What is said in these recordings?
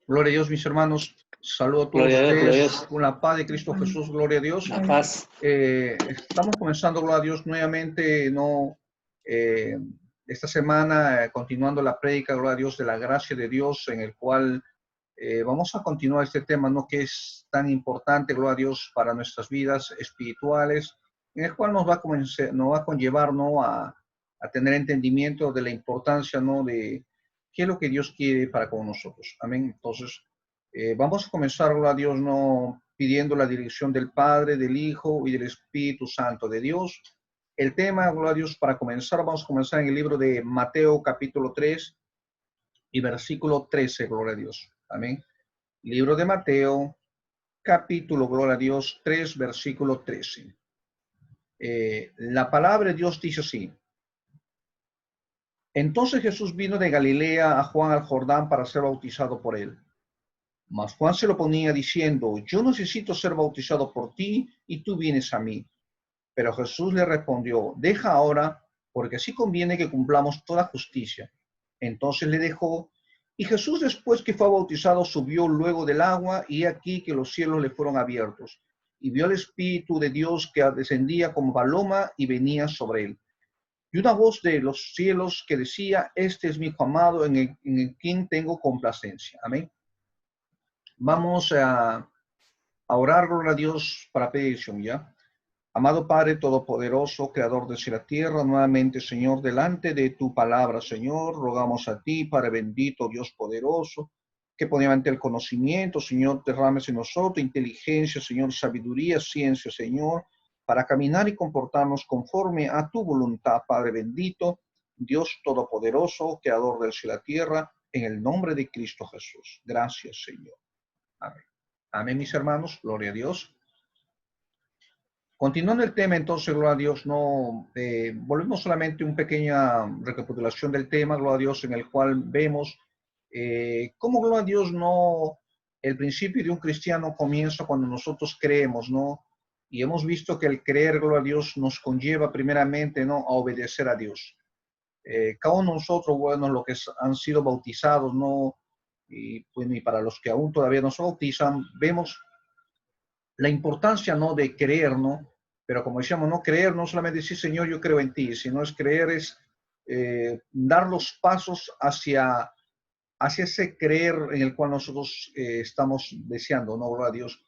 Gloria a Dios, mis hermanos. Saludo a todos Gloria a Dios, gloria a ustedes Dios. con la paz de Cristo Jesús. Gloria a Dios. La paz. Estamos comenzando, gloria a Dios, nuevamente, esta semana, continuando la prédica, gloria a Dios, de la gracia de Dios, en el cual vamos a continuar este tema, ¿no? Que es tan importante, gloria a Dios, para nuestras vidas espirituales, en el cual nos va a conllevar, ¿no? A tener entendimiento de la importancia, ¿no? De qué es lo que Dios quiere para con nosotros. Amén. Entonces, vamos a comenzar, gloria a Dios, ¿no? Pidiendo la dirección del Padre, del Hijo y del Espíritu Santo de Dios. El tema, gloria a Dios, para comenzar, vamos a comenzar en el libro de Mateo, capítulo 3 y versículo 13, gloria a Dios. Amén. Libro de Mateo, capítulo, gloria a Dios, 3, versículo 13. La palabra de Dios dice así. Entonces Jesús vino de Galilea a Juan al Jordán para ser bautizado por él. Mas Juan se lo ponía diciendo, yo necesito ser bautizado por ti y tú vienes a mí. Pero Jesús le respondió, deja ahora, porque así conviene que cumplamos toda justicia. Entonces le dejó, y Jesús después que fue bautizado subió luego del agua, y aquí que los cielos le fueron abiertos, y vio el Espíritu de Dios que descendía como paloma y venía sobre él. Y una voz de los cielos que decía, este es mi Hijo amado en el quien tengo complacencia. Amén. Vamos a orar, gloria a Dios, para pedir dirección, ¿ya? Amado Padre Todopoderoso, Creador de la tierra, nuevamente, Señor, delante de tu palabra, Señor, rogamos a ti, Padre bendito, Dios poderoso, que mediante el conocimiento, Señor, derrames en nosotros inteligencia, Señor, sabiduría, ciencia, Señor, para caminar y comportarnos conforme a tu voluntad, Padre bendito, Dios Todopoderoso, Creador del cielo y la tierra, en el nombre de Cristo Jesús. Gracias, Señor. Amén. Amén, mis hermanos. Gloria a Dios. Continuando el tema, entonces, gloria a Dios, volvemos solamente a una pequeña recapitulación del tema, gloria a Dios, en el cual vemos cómo, gloria a Dios, el principio de un cristiano comienza cuando nosotros creemos, ¿no? Y hemos visto que el creer, gloria a Dios, nos conlleva primeramente, ¿no? A obedecer a Dios. Cada uno de nosotros, bueno, los que han sido bautizados, ¿no? Y para los que aún todavía no se bautizan, vemos la importancia, ¿no? De creer, ¿no? Pero como decíamos, no creer, no solamente decir, Señor, yo creo en ti, sino es creer, es dar los pasos hacia ese creer en el cual nosotros estamos deseando, ¿no? Gloria a Dios.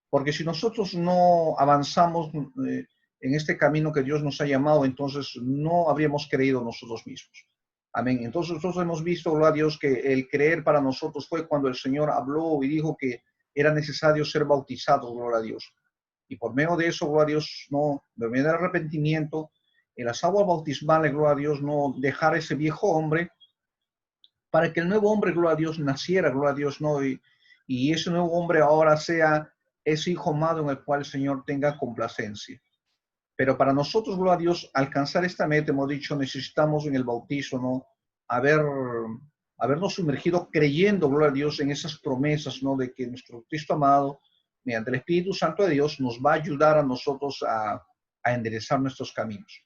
Porque si nosotros no avanzamos en este camino que Dios nos ha llamado, entonces no habríamos creído nosotros mismos. Amén. Entonces nosotros hemos visto, gloria a Dios, que el creer para nosotros fue cuando el Señor habló y dijo que era necesario ser bautizados, gloria a Dios. Y por medio de eso, gloria a Dios, no, de medio del arrepentimiento, en las aguas bautismales, gloria a Dios, no dejar ese viejo hombre para que el nuevo hombre, gloria a Dios, naciera, gloria a Dios, no, y ese nuevo hombre ahora sea ese hijo amado en el cual el Señor tenga complacencia. Pero para nosotros, gloria a Dios, alcanzar esta meta, hemos dicho, necesitamos en el bautizo, ¿no? Habernos sumergido creyendo, gloria a Dios, en esas promesas, ¿no? De que nuestro Cristo amado, mediante el Espíritu Santo de Dios, nos va a ayudar a nosotros a enderezar nuestros caminos.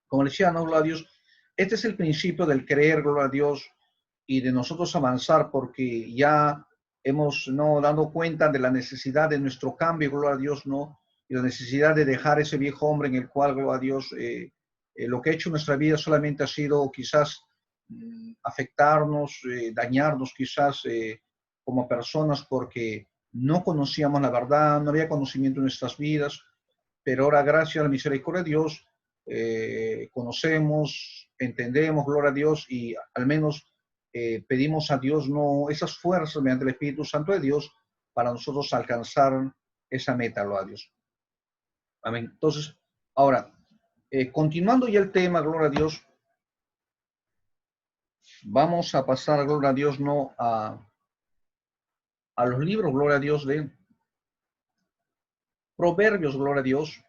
Como decía, ¿no? Gloria a Dios, este es el principio del creer, gloria a Dios, y de nosotros avanzar, porque ya hemos, ¿no? Dado cuenta de la necesidad de nuestro cambio, gloria a Dios, ¿no? Y la necesidad de dejar ese viejo hombre en el cual, gloria a Dios, lo que ha hecho en nuestra vida solamente ha sido quizás afectarnos, dañarnos quizás como personas porque no conocíamos la verdad, no había conocimiento en nuestras vidas, pero ahora gracias a la misericordia de Dios conocemos, entendemos, gloria a Dios, y al menos pedimos a Dios no esas fuerzas mediante el Espíritu Santo de Dios para nosotros alcanzar esa meta, gloria a Dios. Amén. Entonces, ahora, continuando ya el tema, gloria a Dios, vamos a pasar, gloria a Dios, no a los libros, gloria a Dios, de Proverbios, gloria a Dios,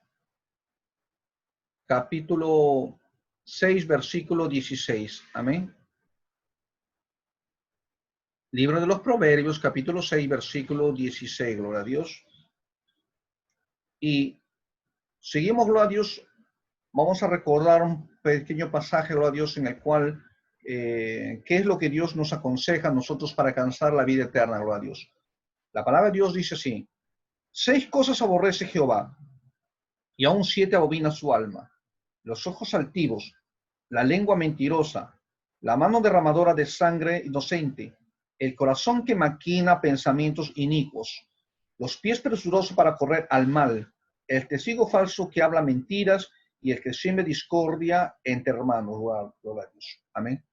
capítulo 6, versículo 16. Amén. Libro de los Proverbios, capítulo 6, versículo 16, gloria a Dios. Y seguimos, gloria a Dios, vamos a recordar un pequeño pasaje, gloria a Dios, en el cual ¿qué es lo que Dios nos aconseja a nosotros para alcanzar la vida eterna? Gloria a Dios. La palabra de Dios dice así: 6 cosas aborrece Jehová, y aún 7 abomina su alma: los ojos altivos, la lengua mentirosa, la mano derramadora de sangre inocente, el corazón que maquina pensamientos inicuos, los pies presurosos para correr al mal, el testigo falso que habla mentiras y el que siembra discordia entre hermanos. Gloria a Dios. Amén.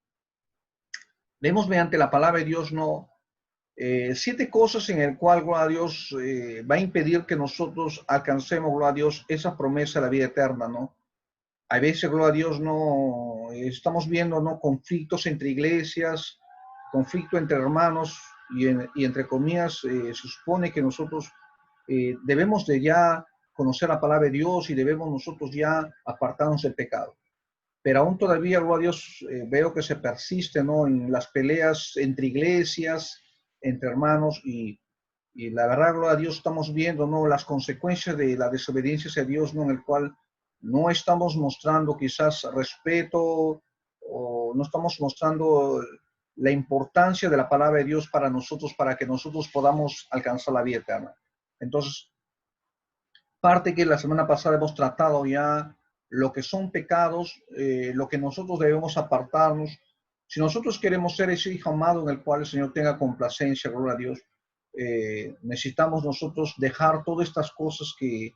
Vemos mediante la palabra de Dios, ¿no? 7 cosas en el cual, gloria a Dios, va a impedir que nosotros alcancemos, gloria a Dios, esa promesa de la vida eterna, ¿no? A veces, gloria a Dios, no estamos viendo, ¿no?, conflictos entre iglesias, conflicto entre hermanos y entre comillas, se supone que nosotros debemos de ya conocer la palabra de Dios y debemos nosotros ya apartarnos del pecado. Pero aún todavía, gloria a Dios, veo que se persiste, ¿no?, en las peleas entre iglesias, entre hermanos y la verdad, gloria a Dios, estamos viendo, ¿no?, las consecuencias de la desobediencia hacia Dios, ¿no?, en el cual no estamos mostrando quizás respeto o no estamos mostrando la importancia de la palabra de Dios para nosotros, para que nosotros podamos alcanzar la vida eterna. Entonces, parte que la semana pasada hemos tratado ya lo que son pecados, lo que nosotros debemos apartarnos. Si nosotros queremos ser ese hijo amado en el cual el Señor tenga complacencia, gloria a Dios, necesitamos nosotros dejar todas estas cosas que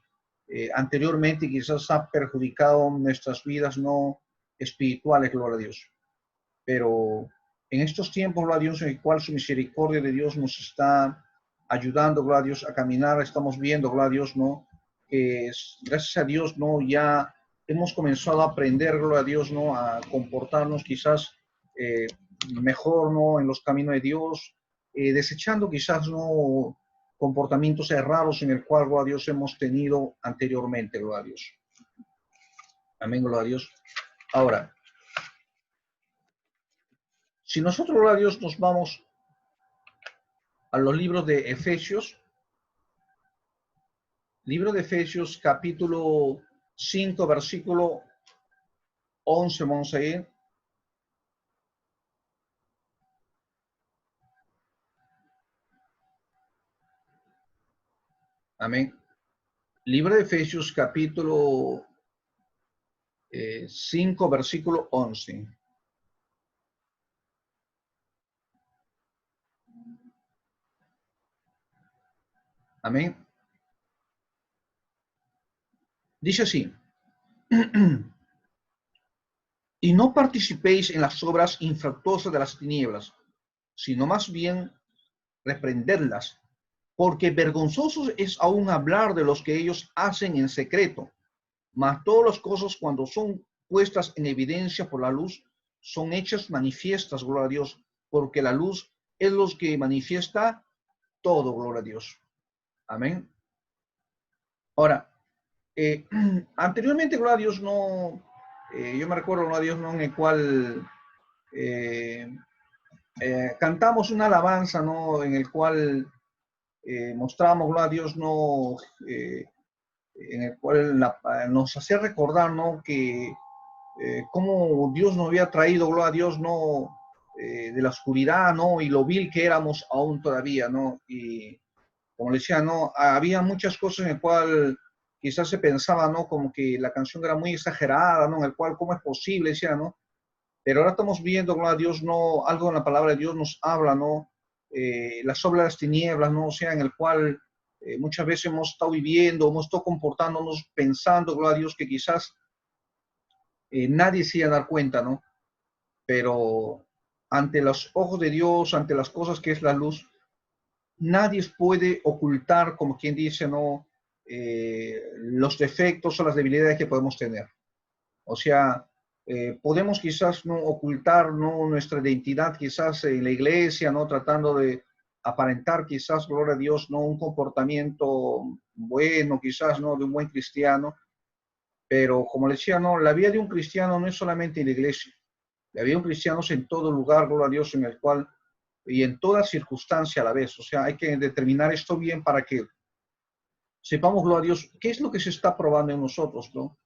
anteriormente quizás ha perjudicado nuestras vidas no espirituales, gloria a Dios. Pero en estos tiempos, gloria a Dios, en el cual su misericordia de Dios nos está ayudando, gloria a Dios, a caminar, estamos viendo, gloria a Dios, ¿no?, que gracias a Dios, ¿no?, ya hemos comenzado a aprender, gloria a Dios, ¿no?, a comportarnos quizás mejor, ¿no?, en los caminos de Dios, desechando quizás, ¿no?, comportamientos errados en el cual, gloria a Dios, hemos tenido anteriormente, gloria a Dios. Amén, gloria a Dios. Ahora, si nosotros, gloria a Dios, nos vamos a los libros de Efesios, libro de Efesios, capítulo 5, versículo 11, vamos a ir. Amén. Libro de Efesios, capítulo 5, versículo 11. Amén. Dice así: y no participéis en las obras infructuosas de las tinieblas, sino más bien reprenderlas, porque vergonzoso es aún hablar de los que ellos hacen en secreto, mas todas las cosas cuando son puestas en evidencia por la luz, son hechas manifiestas, gloria a Dios, porque la luz es lo que manifiesta todo, gloria a Dios. Amén. Ahora, anteriormente, gloria a Dios, no, yo me recuerdo, gloria a Dios, no, en el cual cantamos una alabanza, ¿no?, en el cual mostramos, gloria a Dios, no, en el cual nos hacía recordar, ¿no?, que cómo Dios nos había traído, gloria a Dios, ¿no?, de la oscuridad, ¿no?, y lo vil que éramos aún todavía, ¿no? Y como le decía, ¿no?, había muchas cosas en el cual quizás se pensaba, ¿no?, como que la canción era muy exagerada, ¿no?, en el cual, ¿cómo es posible?, decía, ¿no? Pero ahora estamos viendo, gloria a Dios, ¿no?, algo en la palabra de Dios nos habla, ¿no?, las obras de las tinieblas, ¿no?, o sea, en el cual muchas veces hemos estado viviendo, hemos estado comportándonos, pensando, gloria a Dios, que quizás nadie se iba a dar cuenta, ¿no? Pero ante los ojos de Dios, ante las cosas que es la luz, nadie puede ocultar, como quien dice, ¿no?, los defectos o las debilidades que podemos tener. O sea, podemos quizás no ocultar, ¿no?, nuestra identidad quizás en la iglesia, ¿no?, tratando de aparentar quizás, gloria a Dios, ¿no?, un comportamiento bueno, quizás, ¿no?, de un buen cristiano. Pero como le decía, no, la vida de un cristiano no es solamente en la iglesia. La vida de un cristiano es en todo lugar, gloria a Dios, en el cual y en toda circunstancia a la vez. O sea, hay que determinar esto bien para que sepamos, gloria a Dios, qué es lo que se está probando en nosotros, ¿no?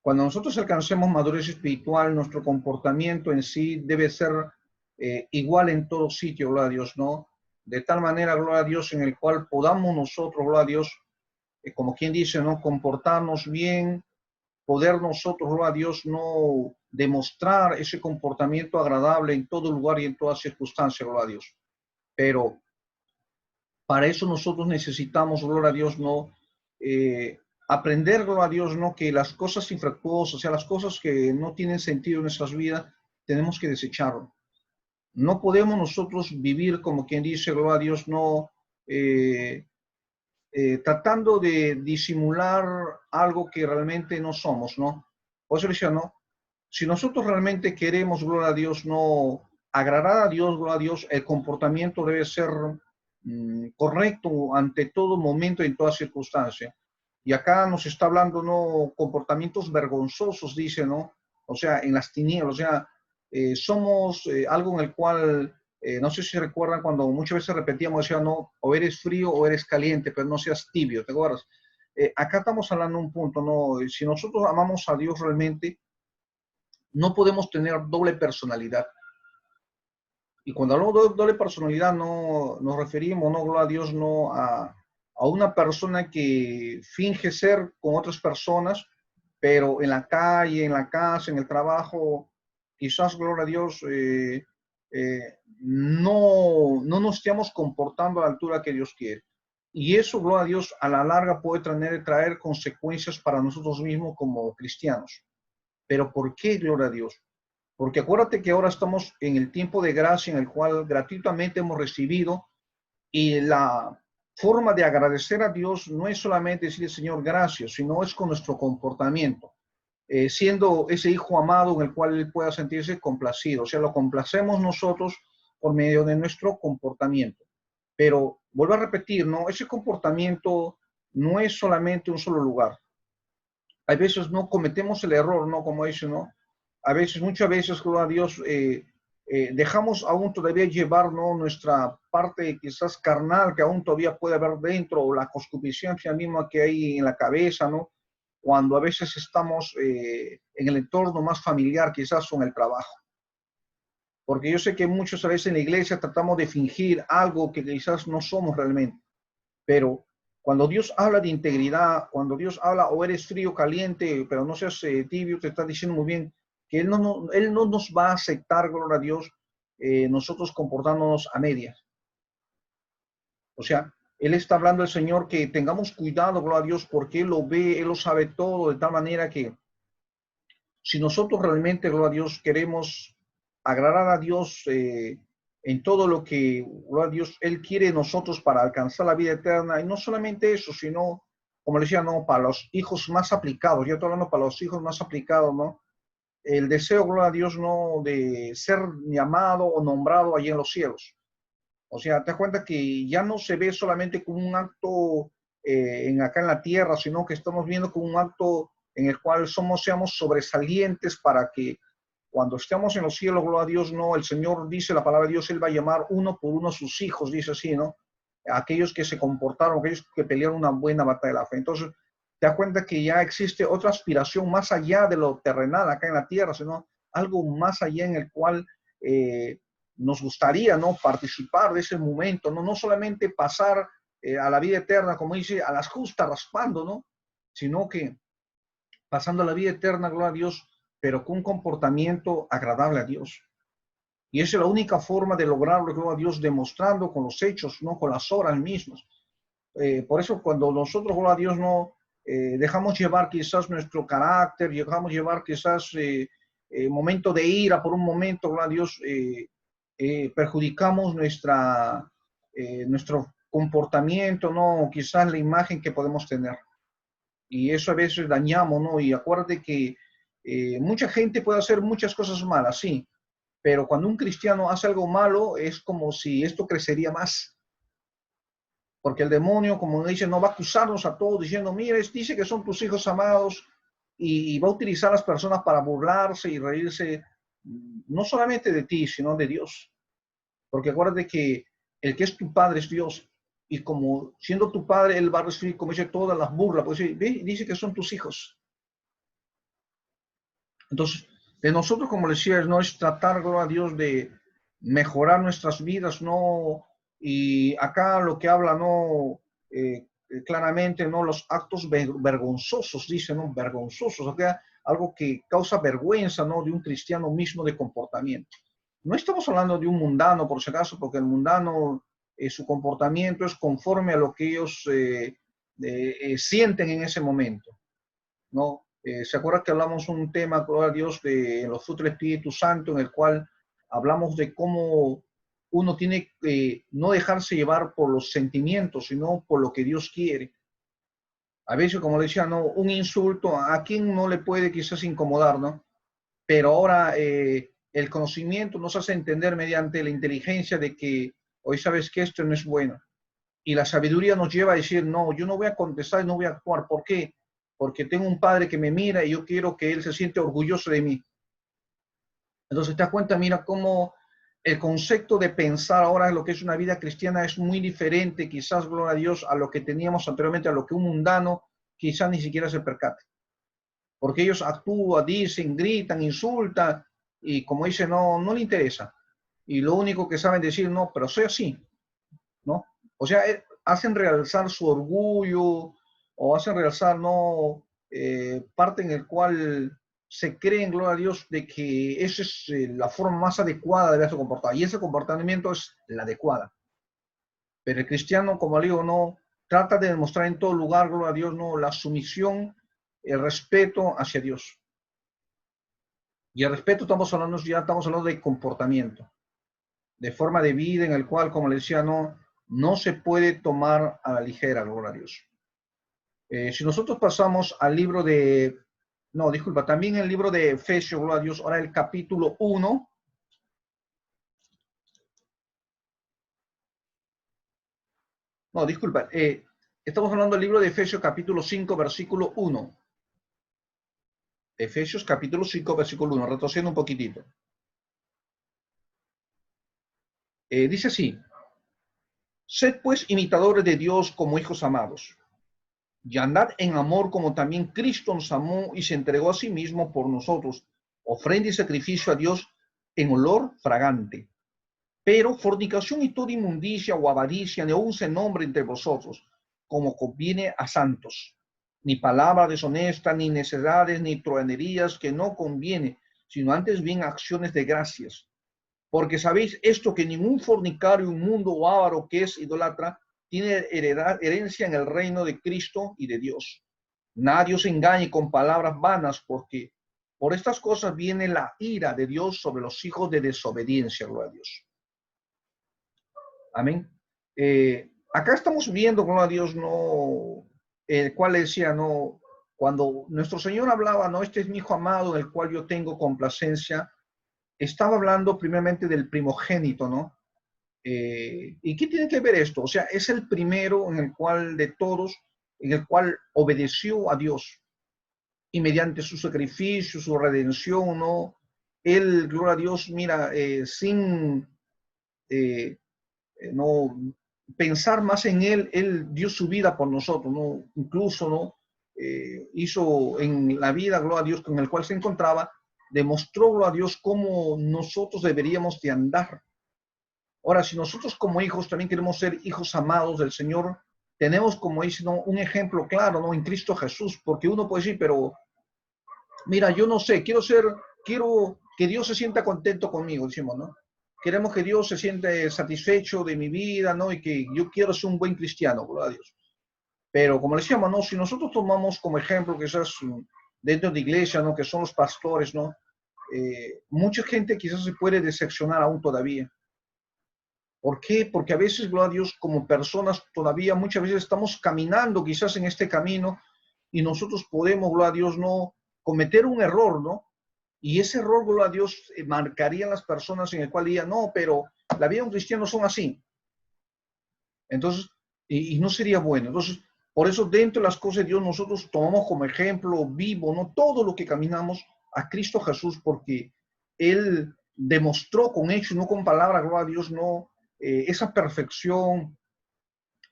Cuando nosotros alcancemos madurez espiritual, nuestro comportamiento en sí debe ser igual en todo sitio, gloria a Dios, ¿no? De tal manera, gloria a Dios, en el cual podamos nosotros, gloria a Dios, como quien dice, ¿no? Comportarnos bien, poder nosotros, gloria a Dios, no demostrar ese comportamiento agradable en todo lugar y en toda circunstancia, gloria a Dios. Pero para eso nosotros necesitamos, gloria a Dios, no aprender, gloria a Dios, no que las cosas infructuosas, o sea, las cosas que no tienen sentido en nuestras vidas, tenemos que desecharlo. No podemos nosotros vivir como quien dice, gloria a Dios, no tratando de disimular algo que realmente no somos, ¿no? Por eso decía, ¿no? Si nosotros realmente queremos, gloria a Dios, no agradar a Dios, gloria a Dios, el comportamiento debe ser correcto ante todo momento y en toda circunstancia. Y acá nos está hablando, ¿no? Comportamientos vergonzosos, dice, ¿no? O sea, en las tinieblas, o sea, somos algo en el cual, no sé si recuerdan cuando muchas veces repetíamos, decía, no, o eres frío o eres caliente, pero no seas tibio, ¿te acuerdas? Acá estamos hablando de un punto, ¿no? Si nosotros amamos a Dios realmente, no podemos tener doble personalidad. Y cuando hablamos de doble personalidad, no nos referimos, no, gloria a Dios, no a una persona que finge ser con otras personas, pero en la calle, en la casa, en el trabajo, quizás, gloria a Dios, no nos estemos comportando a la altura que Dios quiere. Y eso, gloria a Dios, a la larga puede traer consecuencias para nosotros mismos como cristianos. Pero ¿por qué, gloria a Dios? Porque acuérdate que ahora estamos en el tiempo de gracia en el cual gratuitamente hemos recibido y la forma de agradecer a Dios no es solamente decirle Señor gracias, sino es con nuestro comportamiento, siendo ese hijo amado en el cual Él pueda sentirse complacido. O sea, lo complacemos nosotros por medio de nuestro comportamiento. Pero vuelvo a repetir, ¿no? Ese comportamiento no es solamente un solo lugar. Hay veces no cometemos el error, ¿no? Como dice, ¿no? A veces, muchas veces, gloria a Dios, dejamos aún todavía llevar, ¿no? Nuestra parte quizás carnal que aún todavía puede haber dentro, o la concupiscencia misma que hay en la cabeza, ¿no? Cuando a veces estamos en el entorno más familiar, quizás con el trabajo. Porque yo sé que muchas veces en la iglesia tratamos de fingir algo que quizás no somos realmente, pero cuando Dios habla de integridad, cuando Dios habla o eres frío, caliente, pero no seas tibio, te está diciendo muy bien que Él no nos va a aceptar, gloria a Dios, nosotros comportándonos a medias. O sea, Él está hablando el Señor que tengamos cuidado, gloria a Dios, porque Él lo ve, Él lo sabe todo, de tal manera que si nosotros realmente, gloria a Dios, queremos agradar a Dios en todo lo que, gloria a Dios, Él quiere de nosotros para alcanzar la vida eterna, y no solamente eso, sino, como le decía, no, para los hijos más aplicados, yo estoy hablando para los hijos más aplicados, ¿no? El deseo, gloria a Dios, no de ser llamado o nombrado allí en los cielos. O sea, te das cuenta que ya no se ve solamente como un acto acá en la tierra, sino que estamos viendo como un acto en el cual seamos sobresalientes para que cuando estemos en los cielos, gloria a Dios, no, el Señor dice la palabra de Dios, Él va a llamar uno por uno a sus hijos, dice así, ¿no? Aquellos que se comportaron, aquellos que pelearon una buena batalla de la fe. Entonces, te das cuenta que ya existe otra aspiración más allá de lo terrenal acá en la tierra, sino algo más allá en el cual nos gustaría, ¿no? Participar de ese momento, ¿no? No solamente pasar a la vida eterna, como dice, a las justas raspando, ¿no? Sino que pasando a la vida eterna, gloria a Dios, pero con un comportamiento agradable a Dios. Y esa es la única forma de lograrlo, gloria a Dios, demostrando con los hechos, no con las obras mismas. Por eso cuando nosotros, gloria a Dios, no dejamos llevar quizás nuestro carácter, dejamos llevar quizás momento de ira por un momento, gloria a Dios, perjudicamos nuestro comportamiento, ¿no? Quizás la imagen que podemos tener. Y eso a veces dañamos, ¿no? Y acuérdate que mucha gente puede hacer muchas cosas malas, sí, pero cuando un cristiano hace algo malo es como si esto crecería más. Porque el demonio, como dice, no va a acusarnos a todos diciendo, mira, dice que son tus hijos amados y va a utilizar a las personas para burlarse y reírse no solamente de ti, sino de Dios. Porque acuérdate que el que es tu padre es Dios. Y como siendo tu padre, él va a recibir, como dice, todas las burlas. Pues dice que son tus hijos. Entonces, de nosotros, como decía, no es tratar, gloria a Dios, de mejorar nuestras vidas, no, y acá lo que habla, no, claramente, no, los actos vergonzosos, dice, no, vergonzosos, o sea, algo que causa vergüenza, no, de un cristiano mismo de comportamiento. No estamos hablando de un mundano, por si acaso, porque el mundano, su comportamiento es conforme a lo que ellos sienten en ese momento, ¿no? ¿Se acuerda que hablamos un tema, gloria a Dios, de los frutos del Espíritu Santo, en el cual hablamos de cómo uno tiene que no dejarse llevar por los sentimientos, sino por lo que Dios quiere? A veces, como le decía, no, un insulto, ¿a quien no le puede quizás incomodar, no? Pero ahora el conocimiento nos hace entender mediante la inteligencia de que hoy sabes que esto no es bueno. Y la sabiduría nos lleva a decir, no, yo no voy a contestar y no voy a actuar. ¿Por qué? Porque tengo un padre que me mira y yo quiero que él se siente orgulloso de mí. Entonces te das cuenta, mira cómo el concepto de pensar ahora en lo que es una vida cristiana es muy diferente, quizás, gloria a Dios, a lo que teníamos anteriormente, a lo que un mundano quizás ni siquiera se percate. Porque ellos actúan, dicen, gritan, insultan y como dicen, no, no le interesa. Y lo único que saben decir, no, pero soy así, ¿no? O sea, hacen realzar su orgullo o hacen realzar, ¿no? Parte en el cual se creen, gloria a Dios, de que esa es la forma más adecuada de verse comportar. Y ese comportamiento es la adecuada. Pero el cristiano, como le digo, no trata de demostrar en todo lugar, gloria a Dios, no, la sumisión, el respeto hacia Dios. Y el respeto ya estamos hablando de comportamiento, de forma de vida en el cual, como le decía, no, no se puede tomar a la ligera, gloria a Dios. Si nosotros pasamos al libro de, no, disculpa, también el libro de Efesios, gloria a Dios, ahora el capítulo 1. No, disculpa, estamos hablando del libro de Efesios capítulo 5, versículo 1. Efesios capítulo 5, versículo 1, retrocediendo un poquitito. Dice así, sed pues imitadores de Dios como hijos amados, y andad en amor como también Cristo nos amó y se entregó a sí mismo por nosotros, ofrenda y sacrificio a Dios en olor fragante. Pero fornicación y toda inmundicia o avaricia ni aun se nombre entre vosotros, como conviene a santos. Ni palabra deshonesta, ni necedades, ni truanerías que no conviene, sino antes bien acciones de gracias. Porque sabéis esto, que ningún fornicario, inmundo o avaro que es idólatra tiene herencia en el reino de Cristo y de Dios. Nadie os engañe con palabras vanas, porque por estas cosas viene la ira de Dios sobre los hijos de desobediencia, gloria a Dios. Amén. Acá estamos viendo, gloria a Dios, no, el cual decía, no, cuando nuestro Señor hablaba, no, este es mi hijo amado, en el cual yo tengo complacencia, estaba hablando primeramente del primogénito, ¿no? ¿Y qué tiene que ver esto? O sea, es el primero en el cual de todos, en el cual obedeció a Dios y mediante su sacrificio, su redención, ¿no? Él, gloria a Dios, mira, sin eh, no pensar más en él dio su vida por nosotros, ¿no? Incluso, ¿no? Hizo en la vida, gloria a Dios, con el cual se encontraba, demostró, gloria a Dios, cómo nosotros deberíamos de andar. Ahora, si nosotros como hijos también queremos ser hijos amados del Señor, tenemos, como dice, ¿no? Un ejemplo claro, ¿no? En Cristo Jesús, porque uno puede decir, pero mira, yo no sé, quiero que Dios se sienta contento conmigo, decimos, ¿no? Queremos que Dios se siente satisfecho de mi vida, ¿no? Y que yo quiero ser un buen cristiano, gloria a Dios. Pero como decíamos, ¿no? Si nosotros tomamos como ejemplo quizás dentro de la iglesia, ¿no? Que son los pastores, ¿no? Mucha gente quizás se puede decepcionar aún todavía. ¿Por qué? Porque a veces, gloria a Dios, como personas todavía muchas veces estamos caminando quizás en este camino y nosotros podemos, gloria a Dios, no cometer un error, ¿no? Y ese error, gloria a Dios, marcaría en las personas en el cual diría, no, pero la vida de un cristiano son así. Entonces, y no sería bueno. Entonces, por eso dentro de las cosas de Dios nosotros tomamos como ejemplo vivo, ¿no? Todo lo que caminamos a Cristo Jesús, porque Él demostró con hechos, no con palabras, gloria a Dios, no, esa perfección,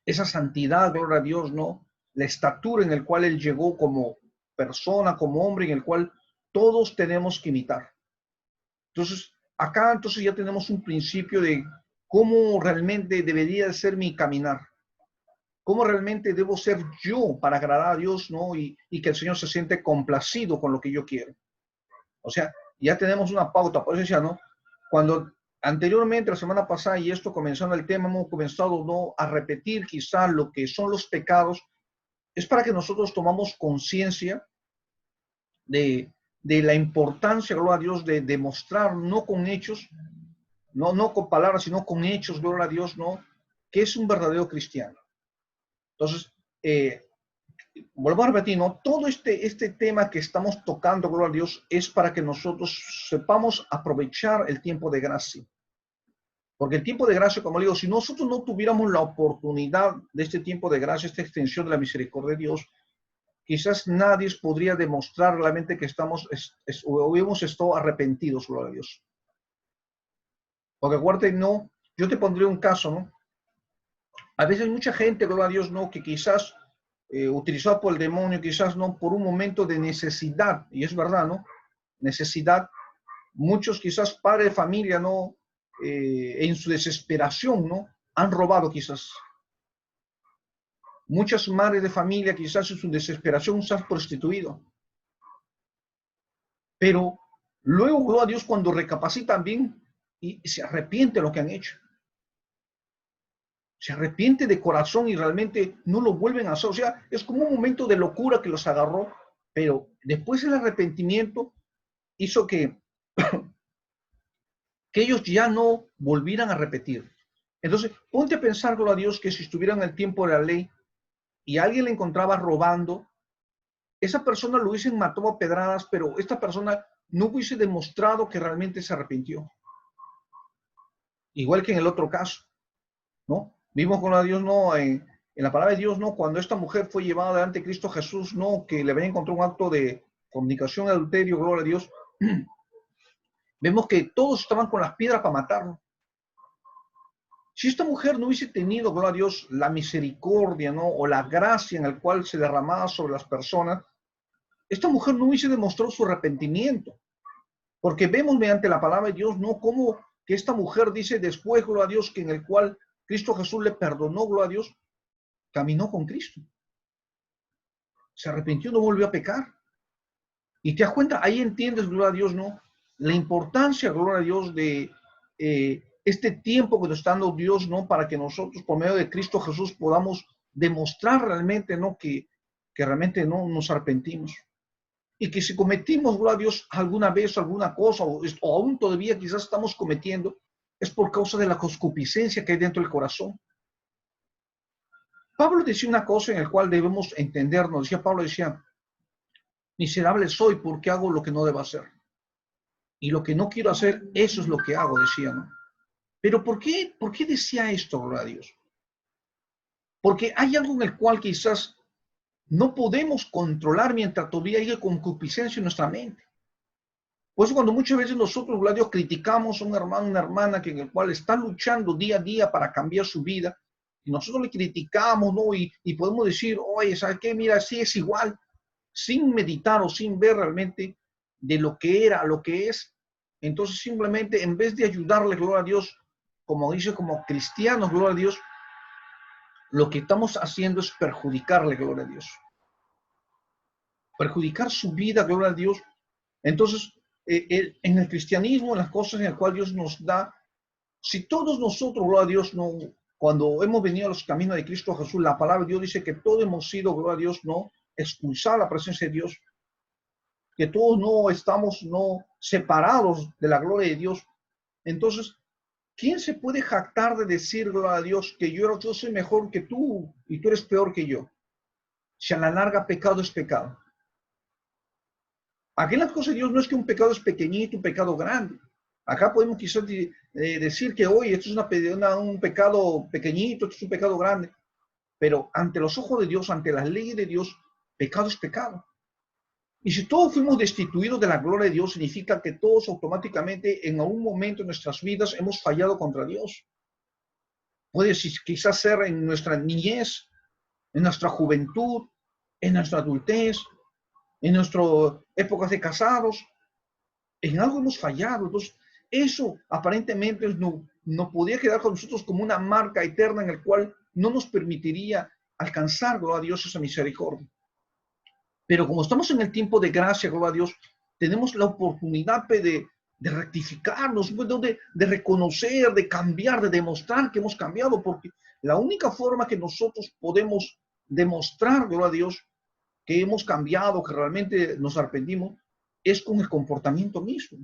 esa santidad, gloria a Dios, ¿no? La estatura en el cual Él llegó como persona, como hombre, en el cual todos tenemos que imitar. Entonces, acá entonces ya tenemos un principio de cómo realmente debería ser mi caminar. Cómo realmente debo ser yo para agradar a Dios, ¿no? Y que el Señor se siente complacido con lo que yo quiero. O sea, ya tenemos una pauta. Por eso decía, ¿no? Cuando anteriormente, la semana pasada, y esto comenzando el tema, hemos comenzado, ¿no?, a repetir quizás lo que son los pecados, es para que nosotros tomamos conciencia de la importancia, gloria a Dios, de demostrar, no con hechos, no con palabras, sino con hechos, gloria a Dios, ¿no?, que es un verdadero cristiano. Entonces, vuelvo a repetir, ¿no? Todo este tema que estamos tocando, gloria a Dios, es para que nosotros sepamos aprovechar el tiempo de gracia. Porque el tiempo de gracia, como le digo, si nosotros no tuviéramos la oportunidad de este tiempo de gracia, esta extensión de la misericordia de Dios, quizás nadie podría demostrar realmente que o hemos estado arrepentidos, gloria a Dios. Porque acuérdate, no, yo te pondré un caso, ¿no? A veces mucha gente, gloria a Dios, no, que quizás utilizado por el demonio, quizás no por un momento de necesidad, y es verdad, ¿no? Necesidad, muchos quizás padres de familia, ¿no? En su desesperación, ¿no? Han robado quizás. Muchas madres de familia quizás en su desesperación se han prostituido. Pero luego, gloria a Dios, cuando recapacitan bien y se arrepiente de lo que han hecho. Se arrepiente de corazón y realmente no lo vuelven a hacer. O sea, es como un momento de locura que los agarró, pero después el arrepentimiento hizo que ellos ya no volvieran a repetir. Entonces, ponte a pensar, gloria a Dios, que si estuvieran en el tiempo de la ley y alguien le encontraba robando, esa persona lo hubiesen matado a pedradas, pero esta persona no hubiese demostrado que realmente se arrepintió. Igual que en el otro caso, ¿no? Vimos con Dios, ¿no? En la palabra de Dios, ¿no? Cuando esta mujer fue llevada delante de Cristo Jesús, ¿no? Que le había encontrado un acto de fornicación, adulterio, gloria a Dios. Vemos que todos estaban con las piedras para matarlo. Si esta mujer no hubiese tenido, gloria a Dios, la misericordia, ¿no? O la gracia en la cual se derramaba sobre las personas, esta mujer no hubiese demostrado su arrepentimiento. Porque vemos mediante la palabra de Dios, ¿no? Cómo que esta mujer dice después, gloria a Dios, que en el cual Cristo Jesús le perdonó, gloria a Dios, caminó con Cristo. Se arrepintió, no volvió a pecar. Y te das cuenta, ahí entiendes, gloria a Dios, ¿no? La importancia, gloria a Dios, de este tiempo que nos está dando Dios, ¿no? Para que nosotros, por medio de Cristo Jesús, podamos demostrar realmente, ¿no? Que realmente no nos arrepentimos. Y que si cometimos, gloria a Dios, alguna vez alguna cosa, o aún todavía quizás estamos cometiendo, es por causa de la concupiscencia que hay dentro del corazón. Pablo decía una cosa en la cual debemos entendernos. Decía Pablo, decía, miserable soy porque hago lo que no debo hacer. Y lo que no quiero hacer, eso es lo que hago, decía, ¿no? Pero ¿por qué decía esto, gloria a Dios? Porque hay algo en el cual quizás no podemos controlar mientras todavía haya concupiscencia en nuestra mente. Por eso cuando muchas veces nosotros, gloria a Dios, criticamos a un hermano, una hermana que en el cual está luchando día a día para cambiar su vida, y nosotros le criticamos, ¿no? Y podemos decir, oye, ¿sabes qué? Mira, sí es igual, sin meditar o sin ver realmente de lo que era a lo que es. Entonces simplemente en vez de ayudarle, gloria a Dios, como dice, como cristianos, gloria a Dios, lo que estamos haciendo es perjudicarle, gloria a Dios. Perjudicar su vida, gloria a Dios. Entonces, en el cristianismo, en las cosas en las cuales Dios nos da, si todos nosotros, gloria a Dios, no, cuando hemos venido a los caminos de Cristo Jesús, la palabra de Dios dice que todos hemos sido, gloria a Dios, no expulsar la presencia de Dios, que todos no estamos no separados de la gloria de Dios. Entonces, ¿quién se puede jactar de decir, gloria a Dios, que yo soy mejor que tú y tú eres peor que yo? Si a la larga pecado es pecado. Aquí en las cosas de Dios no es que un pecado es pequeñito, un pecado grande. Acá podemos quizás decir que hoy esto es un pecado pequeñito, esto es un pecado grande. Pero ante los ojos de Dios, ante las leyes de Dios, pecado es pecado. Y si todos fuimos destituidos de la gloria de Dios, significa que todos automáticamente en algún momento de nuestras vidas hemos fallado contra Dios. Puede quizás ser en nuestra niñez, en nuestra juventud, en nuestra adultez, en nuestras épocas de casados, en algo hemos fallado. Entonces, eso aparentemente no podía quedar con nosotros como una marca eterna en el cual no nos permitiría alcanzar, gloria a Dios, esa misericordia. Pero como estamos en el tiempo de gracia, gloria a Dios, tenemos la oportunidad de rectificarnos, de reconocer, de cambiar, de demostrar que hemos cambiado, porque la única forma que nosotros podemos demostrar, gloria a Dios, que hemos cambiado, que realmente nos arrepentimos, es con el comportamiento mismo.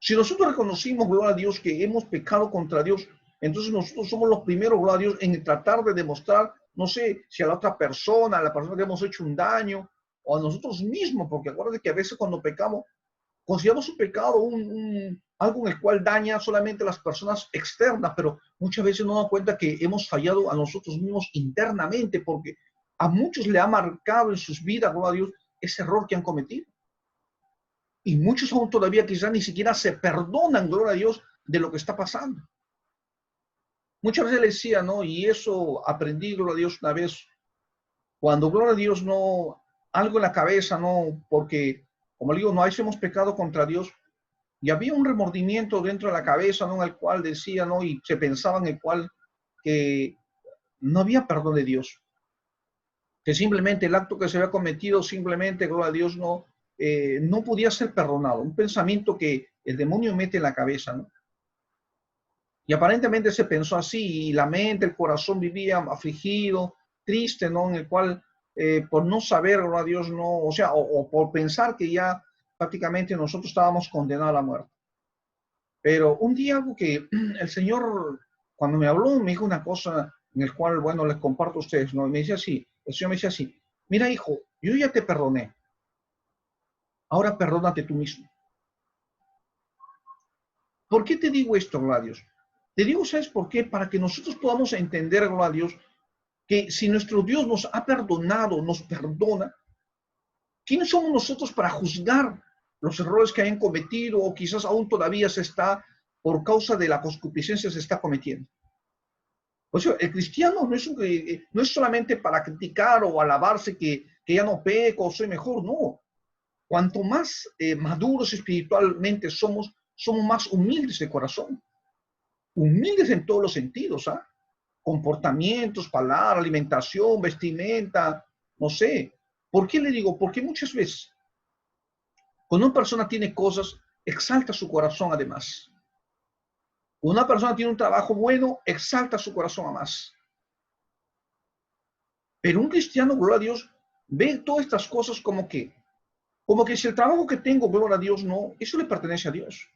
Si nosotros reconocimos, gloria a Dios, que hemos pecado contra Dios, entonces nosotros somos los primeros, gloria a Dios, en tratar de demostrar, no sé, si a la otra persona, a la persona que hemos hecho un daño, o a nosotros mismos, porque acuérdate que a veces cuando pecamos, consideramos un pecado algo en el cual daña solamente a las personas externas, pero muchas veces no nos damos cuenta que hemos fallado a nosotros mismos internamente, porque a muchos le ha marcado en sus vidas, gloria a Dios, ese error que han cometido. Y muchos aún todavía quizás ni siquiera se perdonan, gloria a Dios, de lo que está pasando. Muchas veces le decía, ¿no? Y eso aprendí, gloria a Dios, una vez, cuando, gloria a Dios, no, algo en la cabeza, ¿no? Porque, como le digo, no hemos pecado contra Dios. Y había un remordimiento dentro de la cabeza, ¿no? En el cual decía, ¿no? Y se pensaba en el cual que no había perdón de Dios. Que simplemente el acto que se había cometido, simplemente, gloria a Dios, no podía ser perdonado. Un pensamiento que el demonio mete en la cabeza, ¿no? Y aparentemente se pensó así, y la mente, el corazón vivía afligido, triste, ¿no? En el cual, por no saber, gloria a Dios, no, o sea, o por pensar que ya prácticamente nosotros estábamos condenados a la muerte. Pero un día algo que el Señor, cuando me habló, me dijo una cosa en el cual, bueno, les comparto a ustedes, ¿no? Y me decía así, el Señor me decía así, mira, hijo, yo ya te perdoné, ahora perdónate tú mismo. ¿Por qué te digo esto, gloria a Dios? Te digo, ¿sabes por qué? Para que nosotros podamos entender, gloria a Dios, que si nuestro Dios nos ha perdonado, nos perdona, ¿quiénes somos nosotros para juzgar los errores que hayan cometido o quizás aún todavía se está, por causa de la concupiscencia, se está cometiendo? O sea, el cristiano no es solamente para criticar o alabarse que ya no peco o soy mejor, no. Cuanto más maduros espiritualmente somos más humildes de corazón, humildes en todos los sentidos, ¿ah? Comportamientos, palabras, alimentación, vestimenta, no sé. ¿Por qué le digo? Porque muchas veces, cuando una persona tiene cosas, exalta su corazón además. Cuando una persona tiene un trabajo bueno, exalta su corazón a más. Pero un cristiano, gloria a Dios, ve todas estas cosas como que si el trabajo que tengo, gloria a Dios, no, eso le pertenece a Dios.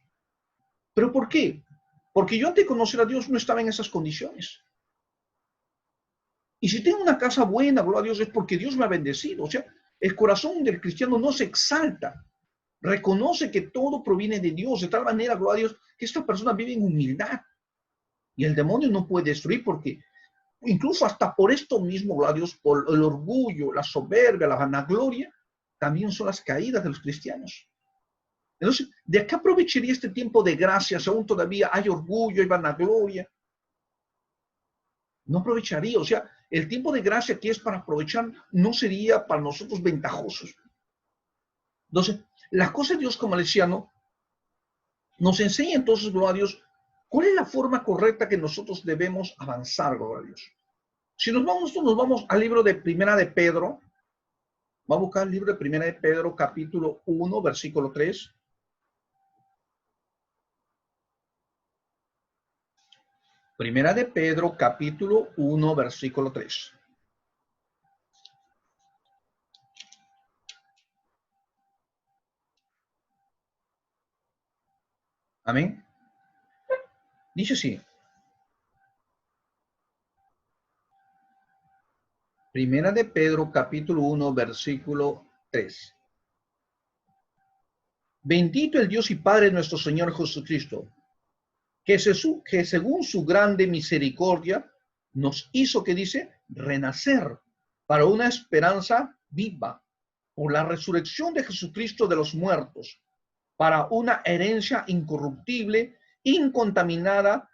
¿Pero por qué? Porque yo antes de conocer a Dios no estaba en esas condiciones. Y si tengo una casa buena, gloria a Dios, es porque Dios me ha bendecido. O sea, el corazón del cristiano no se exalta, reconoce que todo proviene de Dios, de tal manera, gloria a Dios, que esta persona vive en humildad. Y el demonio no puede destruir porque incluso hasta por esto mismo, gloria a Dios, por el orgullo, la soberbia, la vanagloria, también son las caídas de los cristianos. Entonces, ¿de qué aprovecharía este tiempo de gracia si aún todavía hay orgullo y vanagloria? No aprovecharía, o sea, el tiempo de gracia que es para aprovechar no sería para nosotros ventajosos. Entonces, las cosas de Dios, como le decía, ¿no? Nos enseña entonces, gloria a Dios, cuál es la forma correcta que nosotros debemos avanzar, gloria a Dios. Si nosotros nos vamos al libro de Primera de Pedro, vamos a buscar el libro de Primera de Pedro, capítulo 1, versículo 3. Primera de Pedro, capítulo 1, versículo 3. Amén. Dice así. Primera de Pedro, capítulo 1, versículo 3. Bendito el Dios y Padre de nuestro Señor Jesucristo, que según su grande misericordia nos hizo, que dice, renacer para una esperanza viva por la resurrección de Jesucristo de los muertos, para una herencia incorruptible, incontaminada,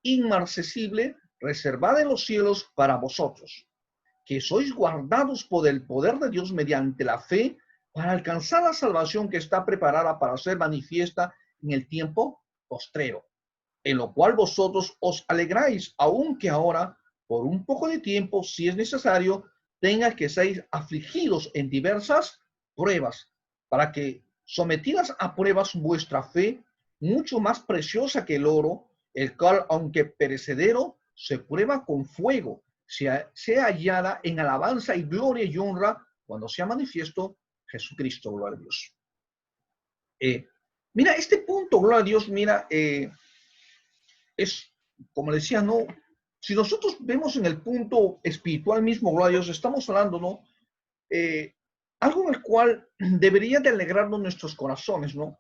inmarcesible, reservada en los cielos para vosotros, que sois guardados por el poder de Dios mediante la fe para alcanzar la salvación que está preparada para ser manifiesta en el tiempo postrero, en lo cual vosotros os alegráis, aunque ahora, por un poco de tiempo, si es necesario, tenga que ser afligidos en diversas pruebas, para que, sometidas a pruebas, vuestra fe, mucho más preciosa que el oro, el cual, aunque perecedero, se prueba con fuego, sea hallada en alabanza y gloria y honra cuando sea manifiesto Jesucristo, gloria a Dios. Mira, este punto, gloria a Dios, mira, es, como decía, ¿no? Si nosotros vemos en el punto espiritual mismo, gloria a Dios, estamos hablando, ¿no? Algo en el cual debería de alegrarnos nuestros corazones, ¿no?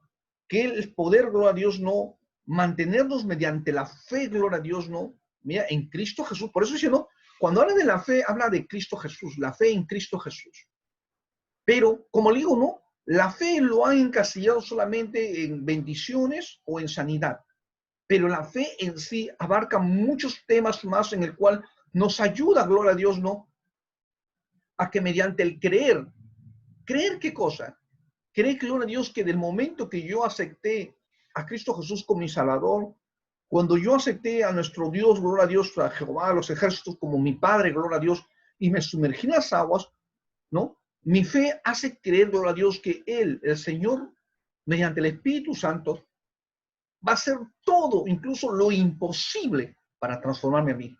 Que el poder, gloria a Dios, ¿no? Mantenernos mediante la fe, gloria a Dios, ¿no? Mira, en Cristo Jesús. Por eso dice, ¿no? Cuando habla de la fe, habla de Cristo Jesús, la fe en Cristo Jesús. Pero, como le digo, ¿no? La fe lo ha encasillado solamente en bendiciones o en sanidad. Pero la fe en sí abarca muchos temas más en el cual nos ayuda, gloria a Dios, ¿no? A que mediante el creer, ¿creer qué cosa? Creer, gloria a Dios, que del momento que yo acepté a Cristo Jesús como mi Salvador, cuando yo acepté a nuestro Dios, gloria a Dios, a Jehová, a los ejércitos como mi Padre, gloria a Dios, y me sumergí en las aguas, ¿no? Mi fe hace creer, gloria a Dios, que Él, el Señor, mediante el Espíritu Santo, va a hacer todo, incluso lo imposible, para transformarme a mí.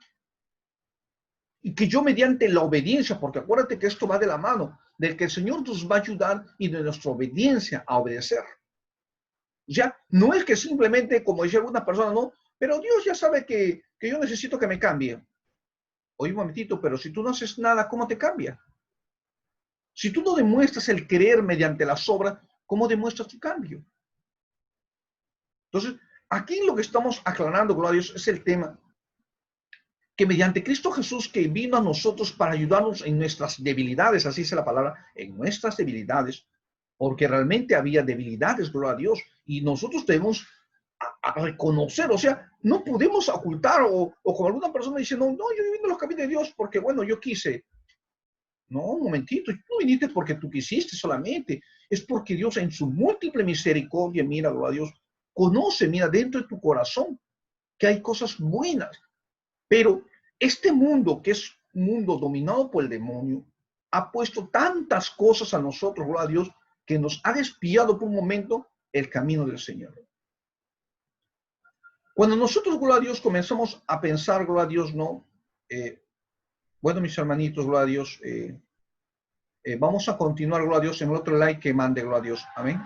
Y que yo mediante la obediencia, porque acuérdate que esto va de la mano, del que el Señor nos va a ayudar y de nuestra obediencia a obedecer. Ya, no es que simplemente, como dice alguna persona, no, pero Dios ya sabe que yo necesito que me cambie. Oye, un momentito, pero si tú no haces nada, ¿cómo te cambia? Si tú no demuestras el creer mediante las obras, ¿cómo demuestras tu cambio? Entonces, aquí lo que estamos aclarando, gloria a Dios, es el tema que mediante Cristo Jesús, que vino a nosotros para ayudarnos en nuestras debilidades, así dice la palabra, en nuestras debilidades, porque realmente había debilidades, gloria a Dios, y nosotros debemos a reconocer, o sea, no podemos ocultar, o como alguna persona dice, no, yo vine a los caminos de Dios porque, bueno, yo quise. No, un momentito, tú no viniste porque tú quisiste solamente, es porque Dios en su múltiple misericordia, mira, gloria a Dios, conoce, mira, dentro de tu corazón que hay cosas buenas, pero este mundo, que es un mundo dominado por el demonio, ha puesto tantas cosas a nosotros, gloria a Dios, que nos ha desviado por un momento el camino del Señor. Cuando nosotros, gloria a Dios, comenzamos a pensar, gloria a Dios, no, bueno, mis hermanitos, gloria a Dios, vamos a continuar, gloria a Dios, en el otro like que mande, gloria a Dios. Amén.